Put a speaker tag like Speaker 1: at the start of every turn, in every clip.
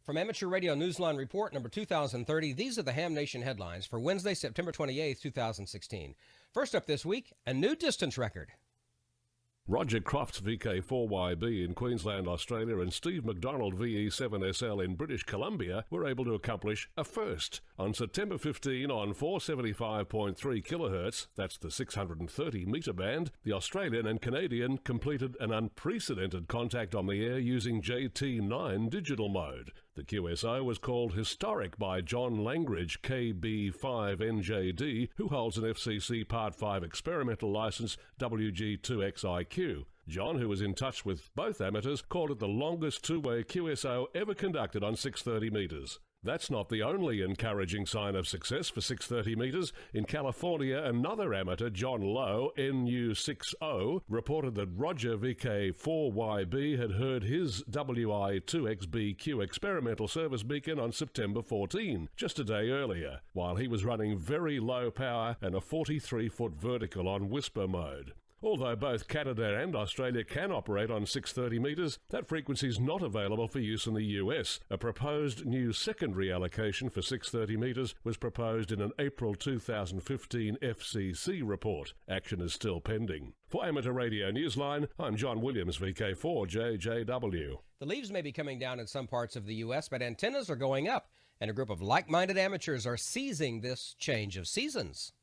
Speaker 1: From Amateur Radio Newsline Report number 2030, these are the Ham Nation headlines for Wednesday, September 28, 2016. First up this week, a new distance record.
Speaker 2: Roger Croft's VK4YB in Queensland, Australia, and Steve McDonald VE7SL in British Columbia were able to accomplish a first. On September 15 on 475.3 kHz, that's the 630-metre band, the Australian and Canadian completed an unprecedented contact on the air using JT9 digital mode. The QSO was called historic by John Langridge, KB5NJD, who holds an FCC Part 5 experimental license WG2XIQ. John, who was in touch with both amateurs, called it the longest two-way QSO ever conducted on 630 metres. That's not the only encouraging sign of success for 630 metres. In California, another amateur, John Lowe, NU60, reported that Roger VK4YB had heard his WI2XBQ experimental service beacon on September 14, just a day earlier, while he was running very low power and a 43-foot vertical on whisper mode. Although both Canada and Australia can operate on 630 metres, that frequency is not available for use in the US. A proposed new secondary allocation for 630 metres was proposed in an April 2015 FCC report. Action is still pending. For Amateur Radio Newsline, I'm John Williams, VK4JJW.
Speaker 1: The leaves may be coming down in some parts of the U.S., but antennas are going up, and a group of like-minded amateurs are seizing this change of seasons.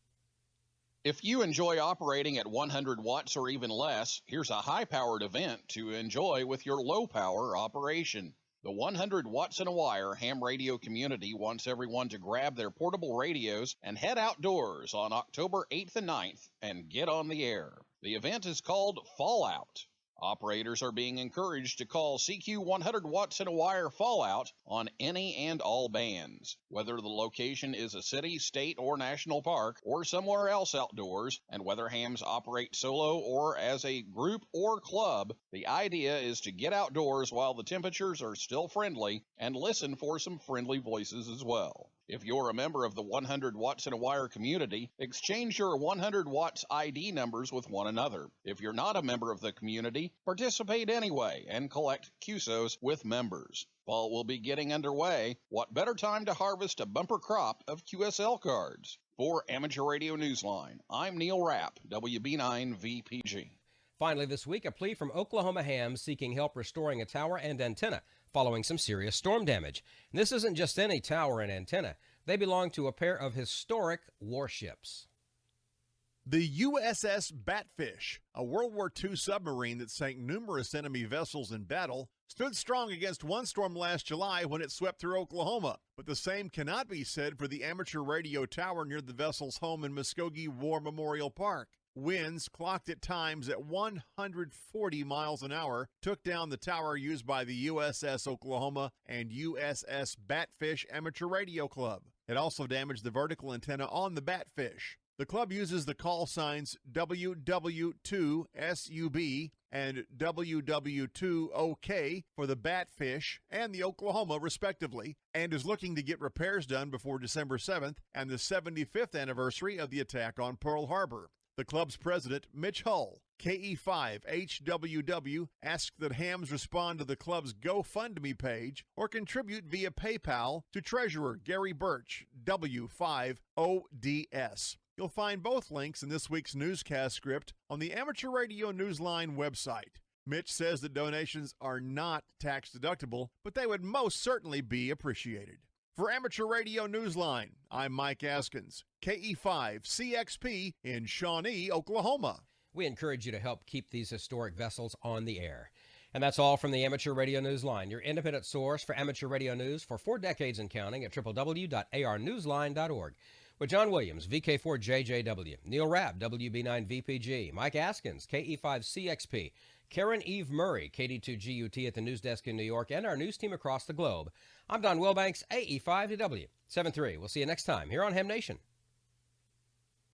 Speaker 3: If you enjoy operating at 100 watts or even less, here's a high-powered event to enjoy with your low-power operation. The 100 watts in a wire ham radio community wants everyone to grab their portable radios and head outdoors on October 8th and 9th and get on the air. The event is called Fallout. Operators are being encouraged to call CQ 100 watts in a wire Fallout on any and all bands. Whether the location is a city, state, or national park, or somewhere else outdoors, and whether hams operate solo or as a group or club, the idea is to get outdoors while the temperatures are still friendly and listen for some friendly voices as well. If you're a member of the 100 watts in a wire community, exchange your 100 watts ID numbers with one another. If you're not a member of the community, participate anyway and collect QSOs with members. Fall will be getting underway. What better time to harvest a bumper crop of QSL cards? For Amateur Radio Newsline, I'm Neil Rapp, WB9VPG.
Speaker 1: Finally this week, a plea from Oklahoma hams seeking help restoring a tower and antenna following some serious storm damage. And this isn't just any tower and antenna. They belong to a pair of historic warships.
Speaker 4: The USS Batfish, a World War II submarine that sank numerous enemy vessels in battle, stood strong against one storm last July when it swept through Oklahoma. But the same cannot be said for the amateur radio tower near the vessel's home in Muskogee War Memorial Park. Winds, clocked at times at 140 miles an hour, took down the tower used by the USS Oklahoma and USS Batfish Amateur Radio Club. It also damaged the vertical antenna on the Batfish. The club uses the call signs WW2SUB and WW2OK for the Batfish and the Oklahoma, respectively, and is looking to get repairs done before December 7th and the 75th anniversary of the attack on Pearl Harbor. The club's president, Mitch Hull, KE5HWW, asked that hams respond to the club's GoFundMe page or contribute via PayPal to treasurer Gary Birch, W5ODS. You'll find both links in this week's newscast script on the Amateur Radio Newsline website. Mitch says that donations are not tax deductible, but they would most certainly be appreciated. For Amateur Radio Newsline, I'm Mike Askins, KE5CXP in Shawnee, Oklahoma.
Speaker 1: We encourage you to help keep these historic vessels on the air. And that's all from the Amateur Radio Newsline, your independent source for amateur radio news for 4 decades and counting at www.arnewsline.org. With John Williams, VK4JJW, Neil Rapp, WB9VPG, Mike Askins, KE5CXP, Karen Eve Murray, KD2GUT at the news desk in New York, and our news team across the globe. I'm Don Wilbanks, AE5W73. We'll see you next time here on Ham Nation.